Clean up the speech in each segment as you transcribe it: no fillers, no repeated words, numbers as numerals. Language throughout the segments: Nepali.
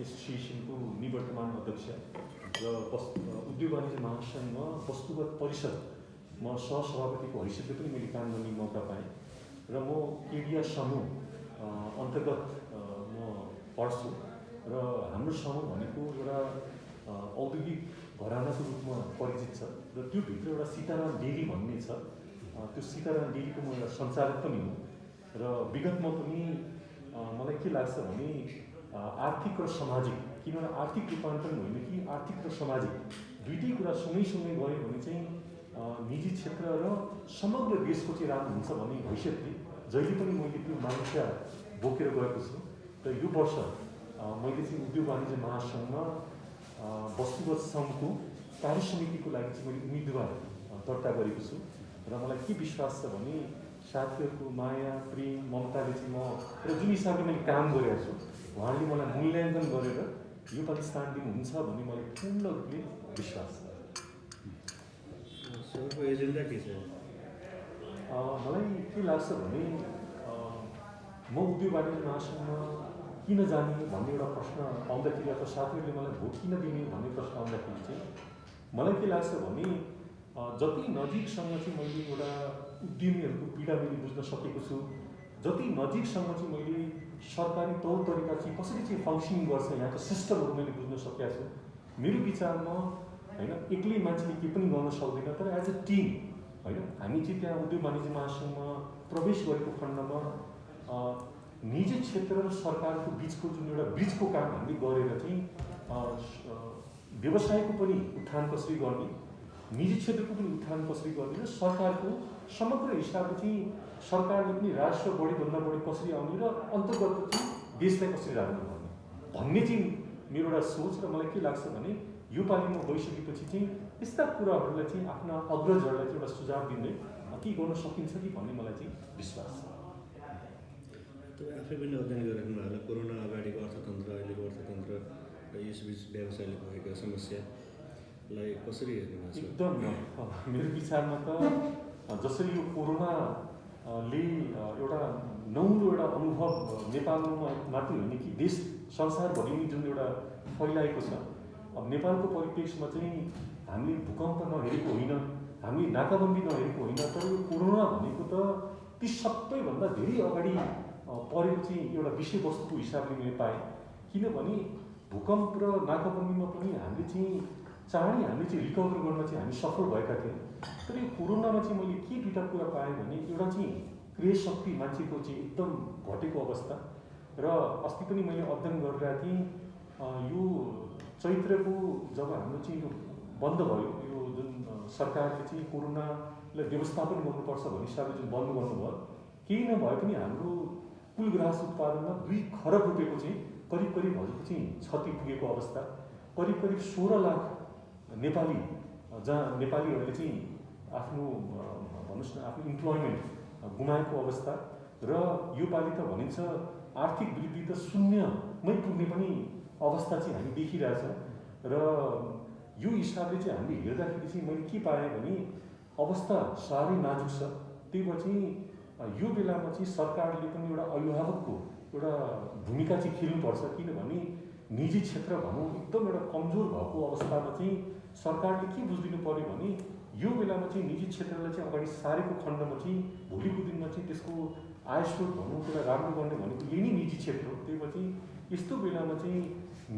एसोसिएसनको निवर्तमान अध्यक्ष र उद्योग वाणिज्य महासङ्घमा वस्तुगत परिषद म सहसभापतिको हैसियतले पनि मैले काम गर्ने मौका पाएँ र म केडिया समूह अन्तर्गत म पढ्छु र हाम्रो समूह भनेको एउटा औद्योगिक घरानाको रूपमा परिचित छ र त्यो भित्र एउटा सीताराम डेरी भन्ने छ। त्यो सीताराम डेरीको म एउटा सञ्चालक पनि हुँ र विगतमा पनि मलाई के लाग्छ भने आर्थिक र सामाजिक, किनभने आर्थिक रूपान्तरण होइन कि आर्थिक र सामाजिक दुईटै कुरा सँगै गयो भने चाहिँ निजी क्षेत्र र समग्र देशको चाहिँ राम्रो हुन्छ भन्ने हैसियतले जहिले पनि मैले त्यो मान्यता बोकेर गएको छु र यो वर्ष मैले चाहिँ उद्योग वाणिज्य महासङ्घमा वस्तुगत सङ्घको कार्य समितिको लागि चाहिँ मैले उम्मेदवार दर्ता गरेको छु र मलाई के विश्वास छ भने साथीहरूको माया प्रेम ममताले चाहिँ म र जुन हिसाबले मैले काम गरेको छु उहाँले मलाई मूल्याङ्कन गरेर योपालि स्थान दिनुहुन्छ भन्ने मलाई पूर्ण रूपले विश्वास छ। एजेन्डा के छ? मलाई के लाग्छ भने म उद्योग वाणिज्य महासङ्घमा किन जाने भन्ने एउटा प्रश्न आउँदाखेरि अथवा साथीहरूले मलाई भोट किन दिने भन्ने प्रश्न आउँदाखेरि चाहिँ मलाई के लाग्छ भने जति नजिकसँग चाहिँ मैले एउटा उद्यमीहरूको पीडा मैले बुझ्न सकेको छु, जति नजिकसँग चाहिँ मैले सरकारी तौर तरिका चाहिँ कसरी चाहिँ फङ्सनिङ गर्छ यहाँको सिस्टमहरू मैले बुझ्न सकेको छु। मेरो विचारमा होइन एक्लै मान्छेले के पनि गर्न सक्दैन, तर एज अ टिम होइन हामी चाहिँ त्यहाँ उद्योग वाणिज्य महासङ्घमा प्रवेश गरेको खण्डमा निजी क्षेत्र र सरकारको बिचको जुन एउटा ब्रिजको काम हामीले गरेर चाहिँ व्यवसायको पनि उत्थान कसरी गर्ने, निजी क्षेत्रको पनि उत्थान कसरी गर्ने र सरकारको समग्र हिसाबले चाहिँ सरकारले पनि राजस्व बढीभन्दा बढी कसरी आउने र अन्तर्गत चाहिँ देशलाई कसरी राम्रो गर्ने भन्ने चाहिँ मेरो एउटा सोच। र मलाई के लाग्छ भने यो पालिमा गइसकेपछि चाहिँ यस्ता कुराहरूलाई चाहिँ आफ्ना अग्रजहरूलाई चाहिँ एउटा सुझाव दिँदै के गर्न सकिन्छ कि भन्ने मलाई चाहिँ विश्वास छ। तपाईँ आफै पनि अध्ययन गरिराख्नु होला कोरोना अगाडिको अर्थतन्त्र, अहिलेको अर्थतन्त्र र यसबिच व्यवसायले भएका समस्यालाई कसरी हेर्नु भएको छ? एकदम मेरो विचारमा त जसरी यो कोरोनाले एउटा नौलो एउटा अनुभव नेपालमा मात्रै होइन कि देश संसारभरि नै जुन एउटा फैलाएको छ। अब नेपालको परिप्रेक्ष्यमा चाहिँ हामीले भूकम्प नहेरेको होइन, हामीले नाकाबन्दी नहेरेको होइन, तर यो कोरोना भनेको त ती सबैभन्दा धेरै अगाडि परेको चाहिँ एउटा विषयवस्तुको हिसाबले मैले पाएँ। किनभने भूकम्प र नाकाबन्दीमा पनि हामीले चाहिँ चाँडै हामीले चाहिँ रिकभर गर्न चाहिँ हामी सफल भएका थियौँ। तर यो कोरोनामा चाहिँ मैले के दुईवटा कुरा पाएँ भने एउटा चाहिँ क्रिया शक्ति मान्छेको चाहिँ एकदम घटेको अवस्था र अस्ति पनि मैले अध्ययन गरिरहेको थिएँ यो चैत्रको जब हाम्रो चाहिँ यो बन्द भयो, यो जुन सरकारले चाहिँ कोरोनालाई व्यवस्थापन गर्नुपर्छ भन्ने हिसाबले जुन बन्द गर्नुभयो, केही नभए पनि हाम्रो कुल ग्राहक उत्पादनमा 2 खरब रुपियाँको चाहिँ करिब हजुरको चाहिँ क्षति पुगेको अवस्था, करिब 16 लाख नेपाली जहाँ नेपालीहरूले चाहिँ आफ्नो भन्नुहोस् न आफ्नो इम्प्लोइमेन्ट गुमाएको अवस्था र यो पालि त भनिन्छ आर्थिक वृद्धि त शून्यमै पुग्ने पनि अवस्था चाहिँ हामी देखिरहेछौँ। र यो हिसाबले चाहिँ हामीले हेर्दाखेरि चाहिँ मैले के पाएँ भने अवस्था साह्रै नाजुक छ। त्यही भएर चाहिँ यो बेलामा चाहिँ सरकारले पनि एउटा अभिभावकको एउटा भूमिका चाहिँ खेल्नुपर्छ। किनभने निजी क्षेत्र भनौँ एकदम एउटा कमजोर भएको अवस्थामा चाहिँ सरकारले के बुझिदिनु पर्यो भने यो बेलामा चाहिँ निजी क्षेत्रलाई चाहिँ अगाडि सारेको खण्डमा चाहिँ भोलिको दिनमा चाहिँ त्यसको आय स्रोत भनौँ त्यसलाई राम्रो गर्ने भनेको यही नै निजी क्षेत्र हो। त्यही भएर चाहिँ यस्तो बेलामा चाहिँ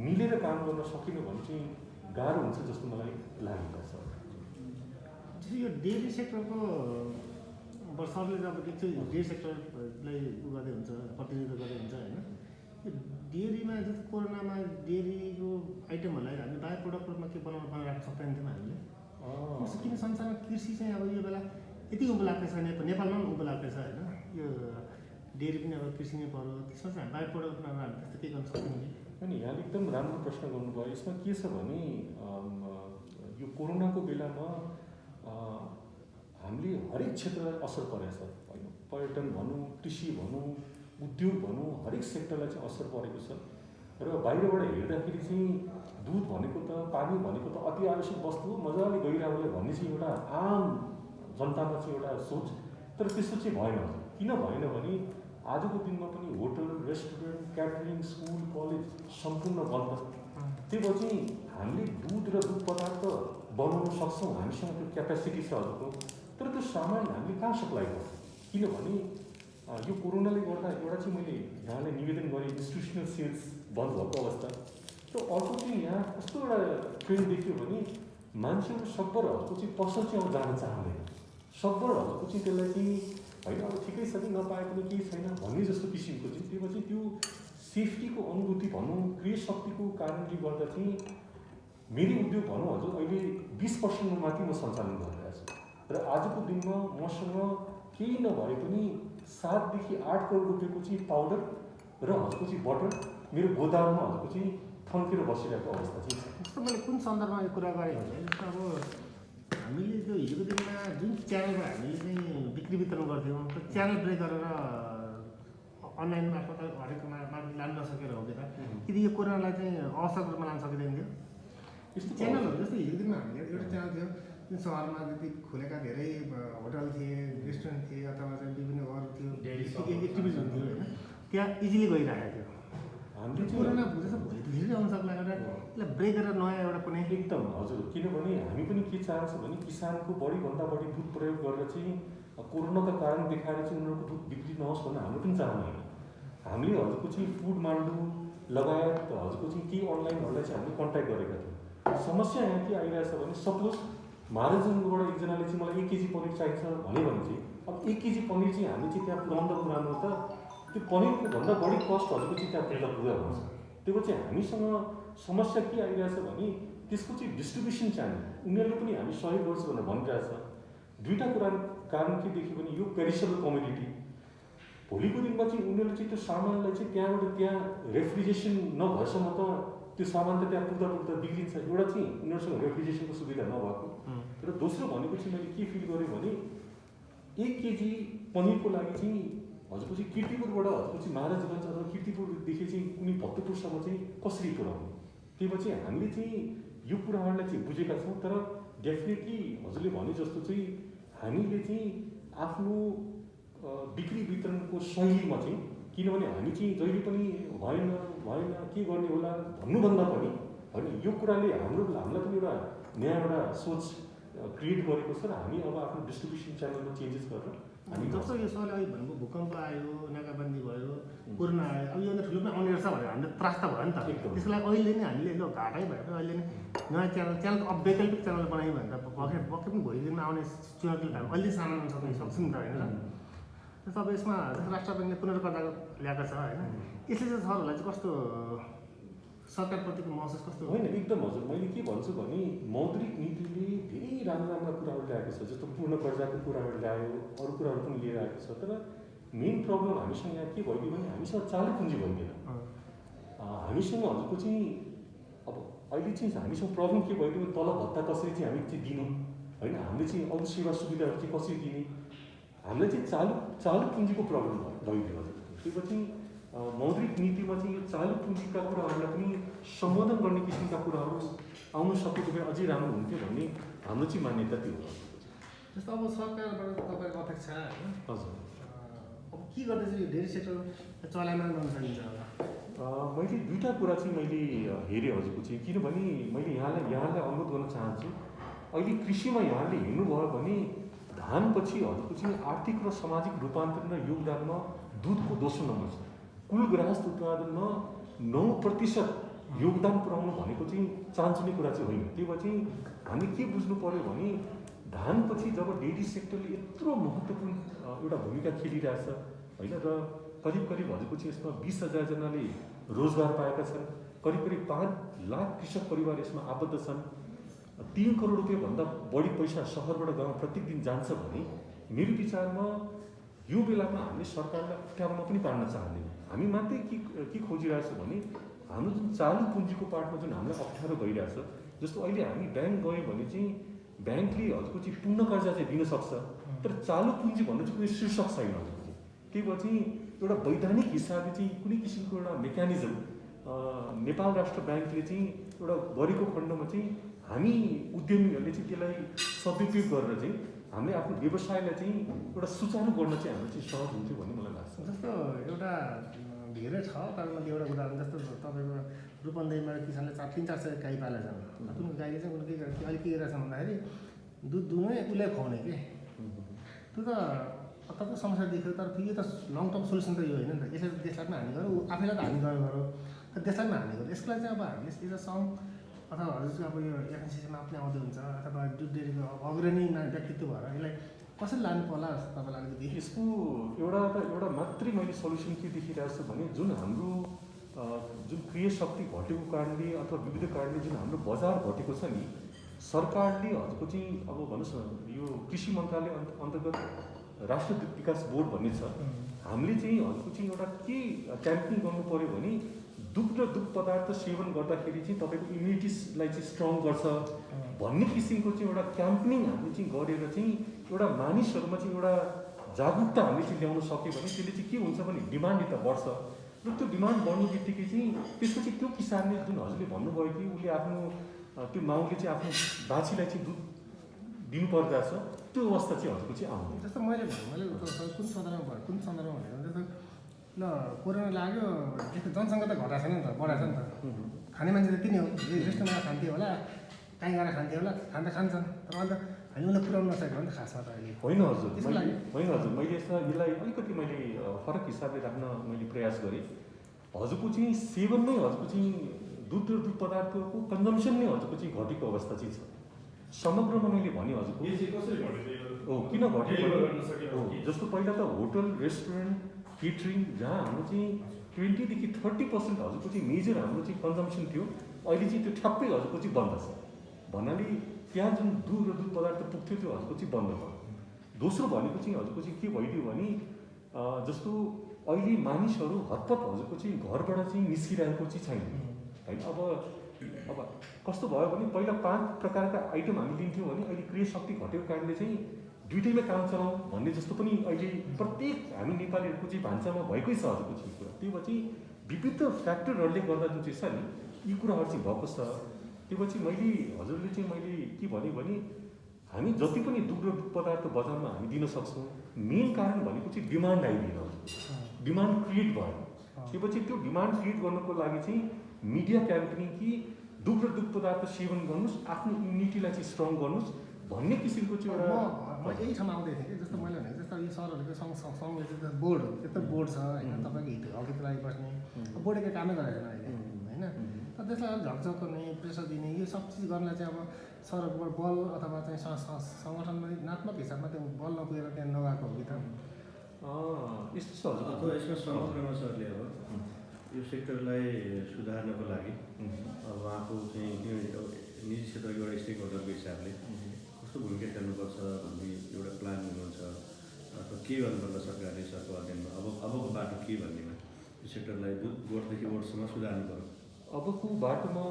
मिलेर काम गर्न सकेन भने चाहिँ गाह्रो हुन्छ जस्तो मलाई लागेको छ। यो डेरी सेक्टरको सरकारले जब देख्छ डेरी सेक्टरलाई उ गर्दै हुन्छ, प्रतिनिधित्व गर्दै हुन्छ होइन। यो डेरीमा जस्तो कोरोनामा डेरीको आइटमहरूलाई हामी बायो प्रोडक्ट रूपमा के बनाउन सक्दैन थियौँ हामीले। किन संसारमा कृषि चाहिँ अब यो बेला यति उँभो लाग्दै छ, नेपालमा पनि उँभो लाग्दैछ होइन। यो डेरी पनि अब कृषि नै पर्यो, त्यसमा चाहिँ बायो प्रोडक्ट बनाएर हामी त्यस्तो केही गर्न सक्दैनौँ कि? अनि यहाँले एकदम राम्रो प्रश्न गर्नुभयो। यसमा के छ भने यो कोरोनाको बेलामा हामीले हरेक क्षेत्रलाई असर परेको छ होइन। पर्यटन भनौँ, कृषि भनौँ, उद्योग भनौँ, हरेक सेक्टरलाई चाहिँ असर परेको छ। र बाहिरबाट हेर्दाखेरि चाहिँ दुध भनेको त पानी भनेको त अति आवश्यक वस्तु हो, मजाले गइरहेको भन्ने चाहिँ एउटा आम जनतामा चाहिँ एउटा सोच, तर त्यस्तो चाहिँ भएन। किन भएन भने आजको दिनमा पनि hotel, restaurant, catering, school, college सम्पूर्ण बन्द। त्यही भएर चाहिँ हामीले दुध र दुध पदार्थ बनाउन सक्छौँ, हामीसँग त्यो क्यापेसिटी छ हजुरको, तर त्यो सामान हामीले कहाँ सप्लाई गर्छौँ? किनभने यो कोरोनाले गर्दा एउटा चाहिँ मैले यहाँलाई निवेदन गरेँ, इन्स्टिट्युसनल सेल्स बन्द भएको अवस्था। र अर्को चाहिँ यहाँ कस्तो एउटा ट्रेन्ड देखियो भने मान्छेहरू सकभरहरूको चाहिँ पसल चाहिँ अब जान चाहँदैन, सकभरहरूको चाहिँ त्यसलाई चाहिँ होइन अब ठिकै छ कि नपाए पनि केही छैन भन्ने जस्तो किसिमको चाहिँ। त्यो चाहिँ त्यो सेफ्टीको अनुभूति भनौँ, क्रय शक्तिको कारणले गर्दा चाहिँ मेरो उद्योग भनौँ हजुर अहिले 20% माथि म सञ्चालन गरिरहेको छु। र आजको दिनमा मसँग केही नभए पनि 7 देखि 8 करोड रुपियाँको चाहिँ पाउडर र हजुरको चाहिँ बटर मेरो गोदाममा हजुरको चाहिँ थन्केर बसिरहेको अवस्था चाहिँ छ। जस्तो मैले कुन सन्दर्भमा यो कुरा गरेँ भने जस्तो अब हामीले त्यो हिजोको दिनमा जुन च्यानलमा हामीले चाहिँ बिक्री वितरण गर्थ्यौँ त्यो च्यानल ब्रेक गरेर अनलाइन मार्फत हरेक मार्फत लान नसकेर हो कि यो कोरोनालाई चाहिँ अवसरको रूपमा लान सकिँदैन थियो। यस्तो च्यानलहरू जस्तो हिजोको दिनमा हामीले एउटा च्यानल थियो जुन सहरमा जति खुलेका धेरै होटल थिए, रेस्टुरेन्ट थिए अथवा चाहिँ विभिन्न अरू थियो एक्टिभिटिज हुन्थ्यो होइन, त्यहाँ इजिली गइरहेको थियो। हामीले कोरोना जस्तो भोलि धेरै आउन सक्ला, एउटा यसलाई ब्रेक गरेर नयाँ एउटा कुनै एकदम हजुर। किनभने हामी पनि के चाहन्छौँ भने किसानको बढीभन्दा बढी दुध प्रयोग गरेर चाहिँ कोरोनाका कारण देखाएर चाहिँ उनीहरूको दुध बिक्री नहोस् भन्ने हाम्रो पनि चाहना होइन। हामीले हजुरको चाहिँ फुड मान्डु लगायत हजुरको चाहिँ केही अनलाइनहरूलाई चाहिँ हामीले कन्ट्याक्ट गरेका थियौँ। समस्या यहाँ के आइरहेछ भने सपोज महाराजनबाट एकजनाले चाहिँ मलाई 1 केजी पनिर चाहिन्छ भन्यो भने चाहिँ अब 1 केजी पनिर चाहिँ हामी चाहिँ त्यहाँ पुऱ्याउँदा पुऱ्याउनु त त्यो पनिरको भन्दा बढी कस्ट हजुरको चाहिँ त्यहाँ पुरा हुन्छ। त्यो चाहिँ हामीसँग समस्या के आइरहेछ भने त्यसको चाहिँ डिस्ट्रिब्युसन च्यानल उनीहरूले पनि हामी सहयोग गर्छ भनेर भनिरहेछ। दुईवटा कुरा कारण के देख्यो भने यो पेरिसेबल कमोडिटी भोलिको दिनमा चाहिँ उनीहरूले चाहिँ त्यो सामानलाई चाहिँ त्यहाँबाट त्यहाँ रेफ्रिजरेसन नभएसम्म त त्यो सामान त त्यहाँ पुग्दा बिग्रिन्छ। एउटा चाहिँ उनीहरूसँग रेफ्रिजरेसनको सुविधा नभएको र दोस्रो भनेको चाहिँ मैले के फिल गरेँ भने 1 केजी पनिरको लागि चाहिँ हजुरको चाहिँ किर्तिपुरबाट हजुरको चाहिँ महाराजगञ्ज अथवा किर्तिपुरदेखि चाहिँ कुनै भक्तपुरसम्म चाहिँ कसरी पुऱ्याउने। त्यही भएर चाहिँ हामीले चाहिँ यो कुराहरूलाई चाहिँ बुझेका छौँ। तर डेफिनेटली हजुरले भने जस्तो चाहिँ हामीले चाहिँ आफ्नो बिक्री वितरणको शैलीमा चाहिँ किनभने हामी चाहिँ जहिले पनि भएन के गर्ने होला भन्नुभन्दा पनि होइन यो कुराले हामीलाई पनि एउटा नयाँ एउटा सोच क्रिएट गरेको छ र हामी अब आफ्नो डिस्ट्रिब्युसन च्यानलमा चेन्जेस गरेर हामी जस्तो यो सरले अहिले भनेको भूकम्प आयो, नाकाबन्दी भयो, कोरोना आयो, अब योभन्दा ठुलो पनि आउने रहेछ भनेर हामीले त्रास त भयो नि त। त्यसको लागि अहिले नै हामीले ल घाटै भएर अहिले नै नयाँ च्यानल अब वैकल्पिक च्यानल बनायौँ भने त पक्कै पनि भोलि दिनमा आउने चुनौतीले हामी अहिले सामना गर्न सक्छौँ नि त होइन। जस्तो अब यसमा राष्ट्र ब्याङ्कले पुनर्कर्ता ल्याएको छ होइन, यसले चाहिँ सरहरूलाई चाहिँ कस्तो सरकारप्रतिको महसुस कस्तो होइन एकदम हजुर। मैले के भन्छु भने मौद्रिक नीतिले धेरै राम्रा कुराहरू ल्याएको छ, जस्तो पूर्ण कर्जाको कुराहरू ल्यायो, अरू कुराहरू पनि लिएर आएको छ। तर मेन प्रब्लम हामीसँग यहाँ के भइदियो भने हामीसँग चालु पुँजी भइदिएन। हामीसँग हजुरको चाहिँ अब अहिले चाहिँ हामीसँग प्रब्लम के भइदियो भने तलब भत्ता कसरी चाहिँ हामी चाहिँ दिने होइन, हामीले चाहिँ अरू सेवा सुविधाहरू चाहिँ कसरी दिने, हामीलाई चाहिँ चालु पुँजीको प्रब्लम भइदियो हजुर। त्यो पछि मौद्रिक नीतिमा चाहिँ यो चालु पुँजीका कुराहरूलाई पनि सम्बोधन गर्ने किसिमका कुराहरू आउन सकेको भए अझै राम्रो हुन्थ्यो भन्ने हाम्रो चाहिँ मान्यता त्यो हो। जस्तो अब सरकारबाट तपाईँको अपेक्षा होइन हजुर अब के गर्दै चाहिँ यो डेरी सेक्टर चलायमान गर्न सकिन्छ होला? मैले दुईवटा कुरा चाहिँ मैले हेरेँ हजुरको चाहिँ, किनभने मैले यहाँलाई अनुरोध गर्न चाहन्छु। अहिले कृषिमा यहाँले हेर्नुभयो भने धानपछि हजुरको चाहिँ आर्थिक र सामाजिक रूपान्तरण र योगदानमा दुधको दोस्रो नम्बर छ। कुल गृहस्थ उत्पादनमा 9% योगदान पुर्याउनु भनेको चाहिँ चान्चुने कुरा चाहिँ होइन। त्यही भएर चाहिँ हामीले के बुझ्नु पर्यो भने धानपछि जब डेरी सेक्टरले यत्रो महत्त्वपूर्ण एउटा भूमिका खेलिरहेछ होइन, र करिब हजुरको चाहिँ यसमा 20,000 जनाले रोजगार पाएका छन्, करिब 5 लाख कृषक परिवार यसमा आबद्ध छन्, 3 करोड रुपियाँभन्दा बढी पैसा सहरबाट गाउँ प्रत्येक दिन जान्छ भने मेरो विचारमा यो बेलामा हामीले सरकारलाई अप्ठ्यारोमा पनि पार्न चाहँदैन। हामी मात्रै के खोजिरहेछौँ भने हाम्रो जुन चालु पुँजीको पार्टमा जुन हामीलाई अप्ठ्यारो भइरहेछ, जस्तो अहिले हामी ब्याङ्क गयौँ भने चाहिँ ब्याङ्कले हजुरको चाहिँ पूर्ण कर्जा चाहिँ दिन सक्छ, तर चालु पुँजी भन्नु चाहिँ कुनै शीर्षक छैन हजुरको चाहिँ। त्यही भएर चाहिँ एउटा वैधानिक हिसाबले चाहिँ कुनै किसिमको एउटा मेकानिजम नेपाल राष्ट्र ब्याङ्कले चाहिँ एउटा गरेको खण्डमा चाहिँ हामी उद्यमीहरूले चाहिँ त्यसलाई सदुपयोग गरेर चाहिँ हामीले आफ्नो व्यवसायलाई चाहिँ एउटा सुचारू गर्न चाहिँ हाम्रो चाहिँ सहज हुन्थ्यो भन्ने मलाई लाग्छ। जस्तो एउटा धेरै छ तर मध्ये एउटा उदाहरण जस्तो तपाईँको रूपन्देहीमा किसानले 3-4 गाई पालेका छन्। कुन गाईले चाहिँ उनले अहिले के गरिरहेछ भन्दाखेरि दुध दुहुने उसले खुवाउने के त्यो त तपाईँको समस्या देख्यो। तर यो त लङ टर्म सोल्युसन त यो होइन नि त। यसले देशलाई पनि हानि गर्यो, आफैलाई त हानि गऱ्यो, देशलाई पनि हानि गर्यो। यसको लागि चाहिँ अब हामीले एउटा सङ्घ अथवा हजुर चाहिँ अब यो एफएनसिसीमा आफ्नै आउँदै हुन्छ अथवा दुध डेरीको अग्रणी व्यक्तित्व भएर यसलाई कसरी लानु पर्ला जस्तो तपाईँलाई अलिकति? यसको एउटा मात्रै मैले सल्युसन के देखिरहेको छु भने जुन हाम्रो जुन क्रिय शक्ति घटेको कारणले अथवा विविध कारणले जुन हाम्रो बजार घटेको छ नि, सरकारले हजुरको चाहिँ अब भन्नुहोस् न यो कृषि मन्त्रालय अन्तर्गत राष्ट्रिय दुध विकास बोर्ड भन्ने छ। हामीले चाहिँ हजुरको चाहिँ एउटा के क्याम्पेनिङ गर्नु पऱ्यो भने दुध र दुध पदार्थ सेवन गर्दाखेरि चाहिँ तपाईँको इम्युनिटीलाई चाहिँ स्ट्रङ गर्छ भन्ने किसिमको चाहिँ एउटा क्याम्पेनिङ हामीले चाहिँ गरेर चाहिँ एउटा मानिसहरूमा चाहिँ एउटा जागरुकता हामीले चाहिँ ल्याउन सक्यो भने त्यसले चाहिँ के हुन्छ भने डिमान्ड यता बढ्छ र त्यो डिमान्ड बढ्नु बित्तिकै चाहिँ त्यसपछि त्यो किसानले जुन हजुरले भन्नुभयो कि उसले आफ्नो त्यो माउले चाहिँ आफ्नो बाछीलाई चाहिँ दुध दिनु पर्दछ त्यो अवस्था चाहिँ हजुरको चाहिँ आउँदैन। जस्तो मैले कुन सन्दर्भमा भनेको जस्तो ल कोरोना लाग्यो जनसङ्ख्या त घटाएको छैन नि त, बढाएको छ नि त। खाने मान्छे त त्यति नै हो, रेस्टुरेन्टमा खान्थ्यो होला, कहीँ गएर खान्थ्यो होला, खान्छन्। तर अहिले त हामी उसलाई पुऱ्याउनु नसकेको हो नि त खासमा त अहिले। होइन हजुर, मैले यसलाई अलिकति मैले फरक हिसाबले राख्न मैले प्रयास गरेँ। हजुरको चाहिँ सेवन नै हजुरको चाहिँ दुध र दुध पदार्थको कन्जम्सन नै हजुरको चाहिँ घटेको अवस्था चाहिँ छ समग्रमा। मैले भने हजुरको हो किन घट्यो हो, जस्तो पहिला त होटल रेस्टुरेन्ट केटरिङ जहाँ हाम्रो चाहिँ 20देखि 30% हजुरको चाहिँ मेजर हाम्रो चाहिँ कन्जम्सन थियो, अहिले चाहिँ त्यो ठ्याप्पै हजुरको चाहिँ बन्द छ भन्नाले त्यहाँ जुन दुध र दुध पदार्थ पुग्थ्यो त्यो हजुरको चाहिँ बन्द भयो। दोस्रो भनेको चाहिँ हजुरको चाहिँ के भइदियो भने जस्तो अहिले मानिसहरू हतपत हजुरको चाहिँ घरबाट चाहिँ निस्किरहेको चाहिँ छैन होइन। अब कस्तो भयो भने पहिला 5 प्रकारका आइटम हामी लिन्थ्यौँ भने अहिले क्रिय शक्ति घटेको कारणले चाहिँ दुइटैमा काम चलाउँ भन्ने जस्तो पनि अहिले प्रत्येक हामी नेपालीहरूको चाहिँ भान्सामा भएकै छ हजुरको चाहिँ कुरा। त्यो भए चाहिँ विविध फ्याक्टरहरूले गर्दा जुन चाहिँ छ नि यी कुराहरू चाहिँ भएको छ। त्यो भए चाहिँ हजुरले चाहिँ मैले के भने हामी जति पनि दुध र दुध पदार्थ बजारमा हामी दिन सक्छौँ, मेन कारण भनेको चाहिँ डिमान्ड आइदिन, डिमान्ड क्रिएट भयो। त्यो पछि त्यो डिमान्ड क्रिएट गर्नको लागि चाहिँ मिडिया क्याम्पेनिङ कि दुध र दुध पदार्थ सेवन गर्नुहोस्, आफ्नो इम्युनिटीलाई चाहिँ स्ट्रङ गर्नुहोस् भन्ने किसिमको चाहिँ एउटा म यही ठाउँमा आउँदै थिएँ कि जस्तो मैले भनेको जस्तो यो सरहरूको सँगले चाहिँ बोर्ड त्यत्रो बोर्ड छ होइन, तपाईँको हकिको लागि बस्ने बोर्डको कामै गरेको छैन अहिले होइन। तर त्यसलाई अलिक झकझक गर्ने, प्रेसर दिने यो सब चिज गर्नलाई चाहिँ अब सरहरूको बल अथवा चाहिँ सङ्गठनात्मक हिसाबमा त्यो बल नपुगेर त्यहाँ नगएको हो कि त यस्तो छ हजुर। अथवा यसमा समग्रमा सरले अब यो सेक्टरलाई सुधार्नको लागि अब उहाँको चाहिँ निजी क्षेत्रको एउटा स्टेक होल्डरको हिसाबले कस्तो भूमिका खेल्नुपर्छ भन्ने एउटा प्लान हुनुहुन्छ अथवा के गर्नुपर्छ सरकारले सरको अध्ययनमा अबको बाटो के भन्नेमा यो सेक्टरलाई बोर्डदेखि बोर्डसम्म सुधार्नु पर्यो? अबको बाटोमा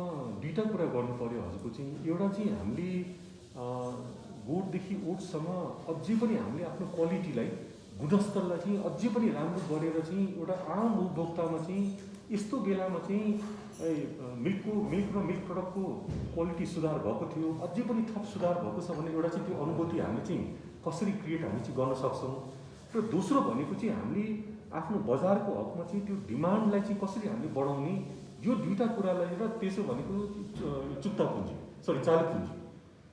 दुईवटा कुरा गर्नु पऱ्यो हजुरको चाहिँ। एउटा चाहिँ हामीले बोर्डदेखि ओटसम्म अझै पनि हामीले आफ्नो क्वालिटीलाई गुणस्तरलाई चाहिँ अझै पनि राम्रो गरेर चाहिँ एउटा आम उपभोक्तामा चाहिँ यस्तो बेलामा चाहिँ मिल्क र मिल्क प्रडक्टको क्वालिटी सुधार भएको थियो, अझै पनि थप सुधार भएको छ भने एउटा चाहिँ त्यो अनुभूति हामीले चाहिँ कसरी क्रिएट हामी चाहिँ गर्न सक्छौँ। र दोस्रो भनेको चाहिँ हामीले आफ्नो बजारको हकमा चाहिँ त्यो डिमान्डलाई चाहिँ कसरी हामीले बढाउने, यो दुईवटा कुरालाई र त्यसो भनेको चुक्ता पुँजी चालु पुँजी,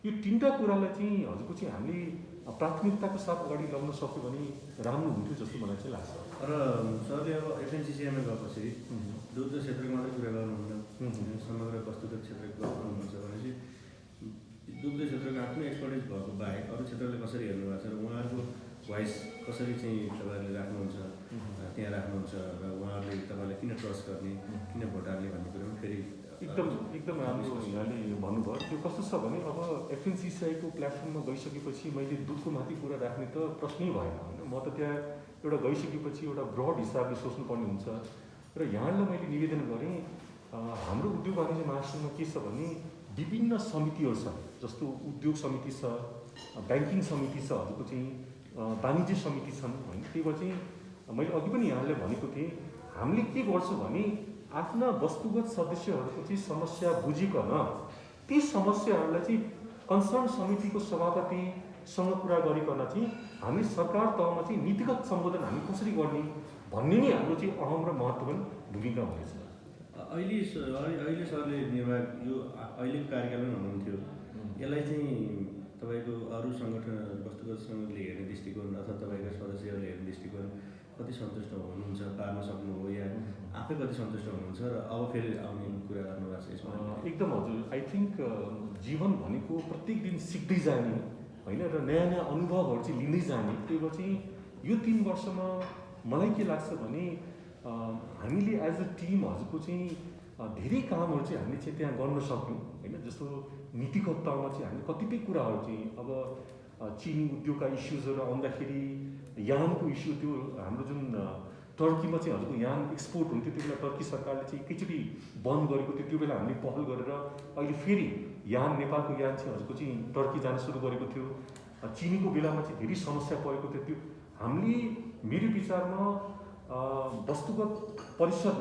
यो तीनवटा कुरालाई चाहिँ हजुरको चाहिँ हामीले प्राथमिकताको साथ अगाडि लगाउन सक्यो भने राम्रो हुन्थ्यो जस्तो मलाई चाहिँ लाग्छ। र सरले अब एफएनसिसीमा गएपछि दुध क्षेत्रको मात्रै कुरा गर्नुहुन्न, समग्र वस्तुगत क्षेत्रको गर्नुहुन्छ भनेपछि दुध क्षेत्रको आफ्नो एक्सपर्टिज भएको बाहेक अरू क्षेत्रले कसरी हेर्नु भएको छ र उहाँहरूको भोइस कसरी चाहिँ तपाईँहरूले राख्नुहुन्छ त्यहाँ राख्नुहुन्छ र उहाँहरूले तपाईँलाई किन ट्रस्ट गर्ने, किन भोट हाल्ने भन्ने कुरो पनि फेरि एकदम राम्रो यहाँले भन्नुभयो। त्यो कस्तो छ भने अब एफएनसिसीआईको प्लेटफर्ममा गइसकेपछि मैले दुधको माथि कुरा राख्ने त प्रश्नै भएन होइन। म त त्यहाँ एउटा गइसकेपछि एउटा ब्रड हिसाबले सोच्नुपर्ने हुन्छ र यहाँलाई मैले निवेदन गरेँ हाम्रो उद्योग वाणिज्य महासङ्घमा के छ भने विभिन्न समितिहरू छन्, जस्तो उद्योग समिति छ, ब्याङ्किङ समिति छ, हजुरको चाहिँ वाणिज्य समिति छन् होइन। त्यही भएर चाहिँ मैले अघि पनि यहाँलाई भनेको थिएँ हामीले के गर्छौँ भने आफ्ना वस्तुगत सदस्यहरूको चाहिँ समस्या बुझिकन ती समस्याहरूलाई चाहिँ कन्सर्न समितिको सभापति सँग कुरा गरिकन चाहिँ हामी सरकार तहमा चाहिँ नीतिगत सम्बोधन हामी कसरी गर्ने भन्ने नै हाम्रो चाहिँ अहम र महत्त्वपूर्ण भूमिका हुनेछ। अहिले सरले निर्वाह यो अहिलेको कार्यकालमा हुनुहुन्थ्यो, यसलाई चाहिँ तपाईँको अरू सङ्गठन वस्तुगत सङ्घले हेर्ने दृष्टिकोण अथवा तपाईँका सदस्यहरूले हेर्ने दृष्टिकोण कति सन्तुष्ट हुनुहुन्छ, पार्न सक्नुभयो या आफै कति सन्तुष्ट हुनुहुन्छ र अब फेरि आउने कुरा गर्नुभएको छ यसमा? एकदम हजुर, आई थिङ्क जीवन भनेको प्रत्येक दिन सिक्दै जाने होइन र नयाँ नयाँ अनुभवहरू चाहिँ लिँदै जाने। त्यही भएर चाहिँ यो 3 वर्षमा मलाई के लाग्छ भने हामीले एज अ टिम हजुरको चाहिँ धेरै कामहरू चाहिँ हामीले चाहिँ त्यहाँ गर्न सक्यौँ होइन। जस्तो नीतिगत तहमा चाहिँ हामीले कतिपय कुराहरू चाहिँ अब चिनी उद्योगका इस्युजहरू आउँदाखेरि यानको इस्यु, त्यो हाम्रो जुन टर्कीमा चाहिँ हजुरको यान एक्सपोर्ट हुन्थ्यो, त्यो बेला टर्की सरकारले चाहिँ एकैचोटि बन्द गरेको थियो। त्यो बेला हामीले पहल गरेर अहिले फेरि यान, नेपालको यान चाहिँ हजुरको चाहिँ टर्की जान सुरु गरेको थियो। चिनीको बेलामा चाहिँ धेरै समस्या परेको थियो। त्यो हामीले मेरो विचारमा वस्तुगत परिषद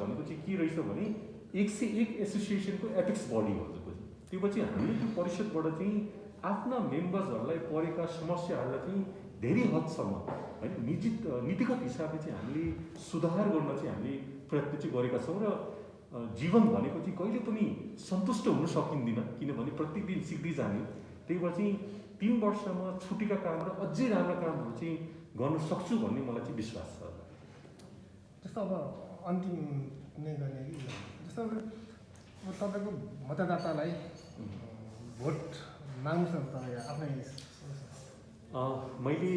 भनेको चाहिँ के रहेछ भने 101 एसोसिएसनको एपिक्स बडी हो हजुरको चाहिँ। त्यो पछि हामीले त्यो परिषदबाट चाहिँ आफ्ना मेम्बर्सहरूलाई परेका समस्याहरूलाई चाहिँ धेरै हदसम्म होइन नीतिगत हिसाबले चाहिँ हामीले सुधार गर्न चाहिँ हामीले प्रयत्न चाहिँ गरेका छौँ। र जीवन भनेको चाहिँ कहिले पनि सन्तुष्ट हुन सकिँदैन, किनभने प्रत्येक दिन सिक्दै जाने। त्यही भएर चाहिँ 3 वर्षमा छुटेका काम र अझै राम्रा कामहरू चाहिँ गर्न सक्छु भन्ने मलाई चाहिँ विश्वास छ। जस्तो अब अन्तिम नै गर्ने कि जस्तो अब तपाईँको मतदातालाई भोट माग्नुहोस् न तपाईँ आफ्नै। मैले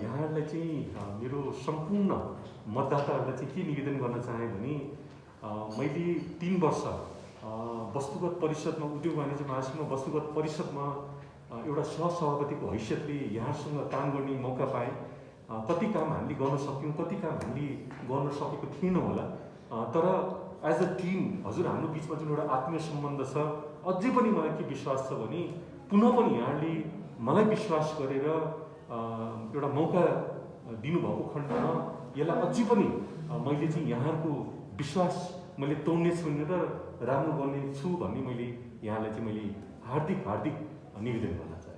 यहाँहरूलाई चाहिँ मेरो सम्पूर्ण मतदाताहरूलाई चाहिँ के निवेदन गर्न चाहेँ भने मैले 3 वर्ष वस्तुगत परिषदमा, उद्योग वाणिज्य महासङ्घमा वस्तुगत परिषदमा एउटा सहसभापतिको हैसियतले यहाँसँग काम गर्ने मौका पाएँ। कति काम हामीले गर्न सक्यौँ, कति काम हामीले गर्न सकेको थिएनौँ होला, तर एज अ टिम हजुर हाम्रो बिचमा जुन एउटा आत्मीय सम्बन्ध छ, अझै पनि मलाई के विश्वास छ भने पुनः पनि यहाँले मलाई विश्वास गरेर एउटा मौका दिनुभएको खण्डमा यसलाई अझै पनि मैले चाहिँ यहाँहरूको विश्वास मैले तोड्ने छुइनँ र राम्रो गर्ने छु भन्ने मैले यहाँलाई चाहिँ मैले हार्दिक निवेदन गर्न चाहन्छु।